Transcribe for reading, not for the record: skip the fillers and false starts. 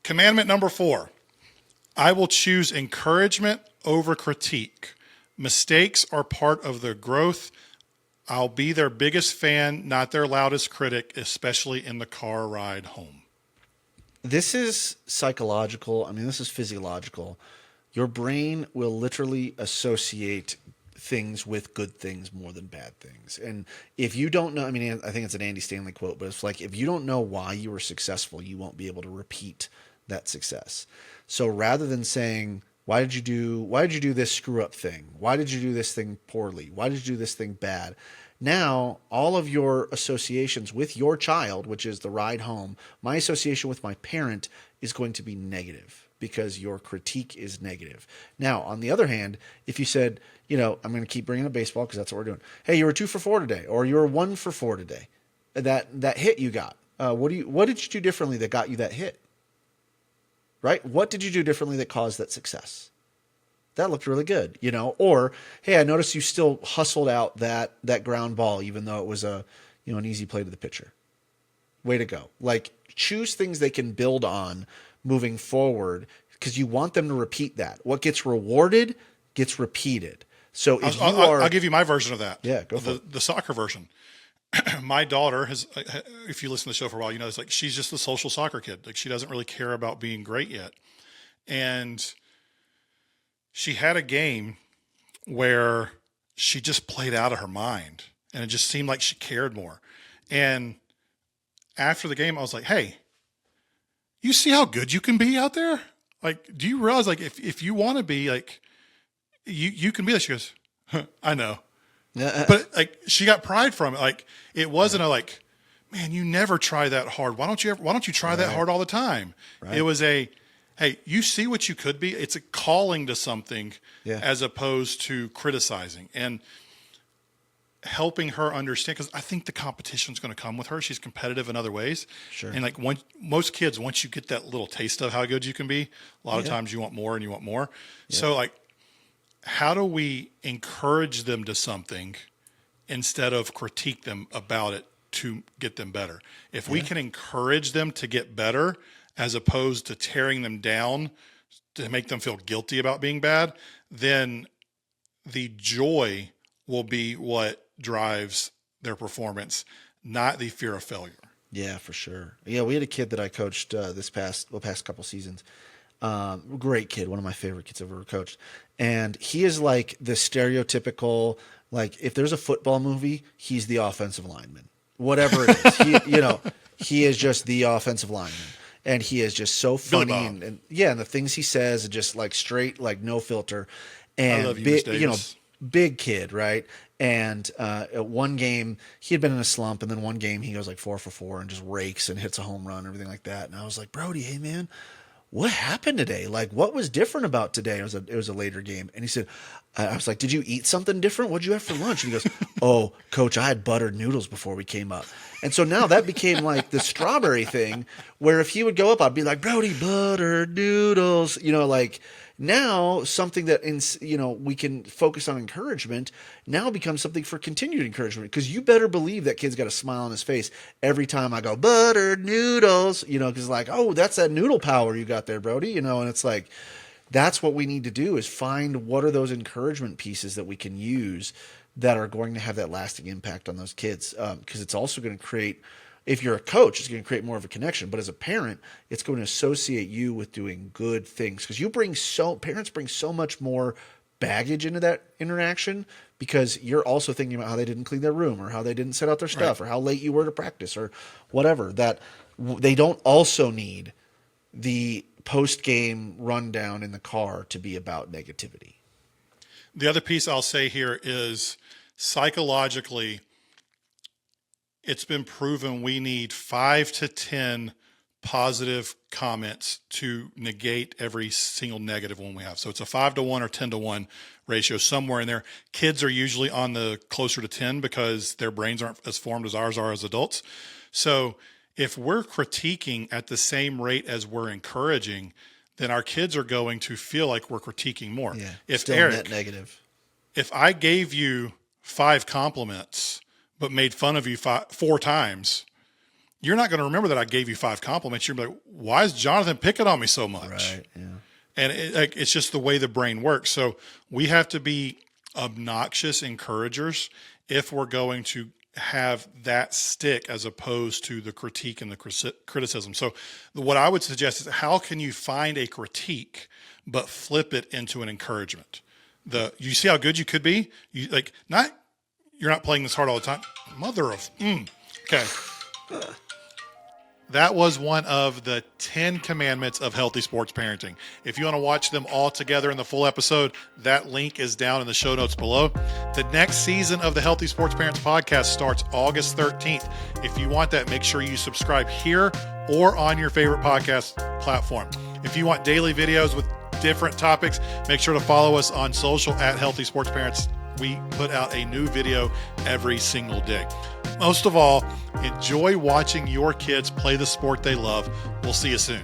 Commandment number 4. I will choose encouragement over critique. Mistakes are part of their growth. I'll be their biggest fan, not their loudest critic, especially in the car ride home. This is psychological. I mean, this is physiological. Your brain will literally associate things with good things more than bad things. And if you don't know, I mean, I think it's an Andy Stanley quote, but it's like, if you don't know why you were successful, you won't be able to repeat that success. So rather than saying, why did you do this screw up thing? Why did you do this thing poorly? Why did you do this thing bad? Now, all of your associations with your child, which is the ride home, my association with my parent is going to be negative because your critique is negative. Now, on the other hand, if you said, I'm going to keep bringing up baseball because that's what we're doing. Hey, you were 2 for 4 today, or you were 1 for 4 today. That hit you got. What did you do differently that got you that hit? Right? What did you do differently that caused that success? That looked really good, Or, hey, I noticed you still hustled out that ground ball, even though it was an easy play to the pitcher. Way to go! Like, choose things they can build on moving forward because you want them to repeat that. What gets rewarded gets repeated. So if I'll give you my version of that. Yeah, go for it. The soccer version. My daughter has, if you listen to the show for a while, it's like she's just a social soccer kid. Like, she doesn't really care about being great yet, and she had a game where she just played out of her mind, and it just seemed like she cared more. And after the game, I was like, hey, you see how good you can be out there? Like, do you realize, like, if you want to be, like, you can be that? She goes, I know. But, like, she got pride from it. Like, it wasn't a, like, man, you never try that hard. Why don't you try that hard all the time? Right. It was hey, you see what you could be. It's a calling to something as opposed to criticizing and helping her understand. Because I think the competition is going to come with her. She's competitive in other ways. Sure. And like most kids, once you get that little taste of how good you can be, a lot of times you want more and you want more. Yeah. So like, how do we encourage them to something instead of critique them about it to get them better? If we can encourage them to get better, as opposed to tearing them down to make them feel guilty about being bad, then the joy will be what drives their performance, not the fear of failure. Yeah, for sure. Yeah, we had a kid that I coached this past couple seasons. Great kid, one of my favorite kids I've ever coached. And he is like the stereotypical, like, if there's a football movie, he's the offensive lineman. Whatever it is. He is just the offensive lineman. And he is just so funny, and the things he says are just like straight, like no filter, and I love you, big kid, right? And at one game he had been in a slump, and then one game he goes like 4 for 4 and just rakes and hits a home run, and everything like that. And I was like, Brody, hey man, what happened today? Like, what was different about today? It was a later game, and he said, I was like, did you eat something different? What'd you have for lunch? And he goes, oh, coach, I had buttered noodles before we came up. And so now that became like the strawberry thing, where if he would go up, I'd be like, Brody, buttered noodles, like now something that, we can focus on encouragement now becomes something for continued encouragement. Cause you better believe that kid's got a smile on his face every time I go buttered noodles, cause like, oh, that's that noodle power you got there, Brody, and it's like, that's what we need to do is find what are those encouragement pieces that we can use that are going to have that lasting impact on those kids. Because it's also going to create, if you're a coach, it's going to create more of a connection. But as a parent, it's going to associate you with doing good things. Because parents bring so much more baggage into that interaction because you're also thinking about how they didn't clean their room or how they didn't set out their stuff or how late you were to practice or whatever. That they don't also need the post-game rundown in the car to be about negativity. The other piece I'll say here is psychologically, it's been proven we need 5 to 10 positive comments to negate every single negative one we have. So it's a 5 to 1 or 10 to 1 ratio somewhere in there. Kids are usually on the closer to 10 because their brains aren't as formed as ours are as adults. So if we're critiquing at the same rate as we're encouraging, then our kids are going to feel like we're critiquing more. Yeah, if still Eric, net negative. If I gave you 5 compliments but made fun of you 4 times, you're not going to remember that I gave you 5 compliments. You're like, why is Jonathan picking on me so much? Right. Yeah. And it's just the way the brain works. So we have to be obnoxious encouragers if we're going to have that stick as opposed to the critique and the criticism. So what I would suggest is, how can you find a critique but flip it into an encouragement? You see how good you could be? You're not playing this hard all the time. Mother of okay. That was one of the 10 commandments of healthy sports parenting. If you want to watch them all together in the full episode, that link is down in the show notes below. The next season of the Healthy Sports Parents podcast starts August 13th. If you want that, make sure you subscribe here or on your favorite podcast platform. If you want daily videos with different topics, make sure to follow us on social at Healthy Sports Parents. We put out a new video every single day. Most of all, enjoy watching your kids play the sport they love. We'll see you soon.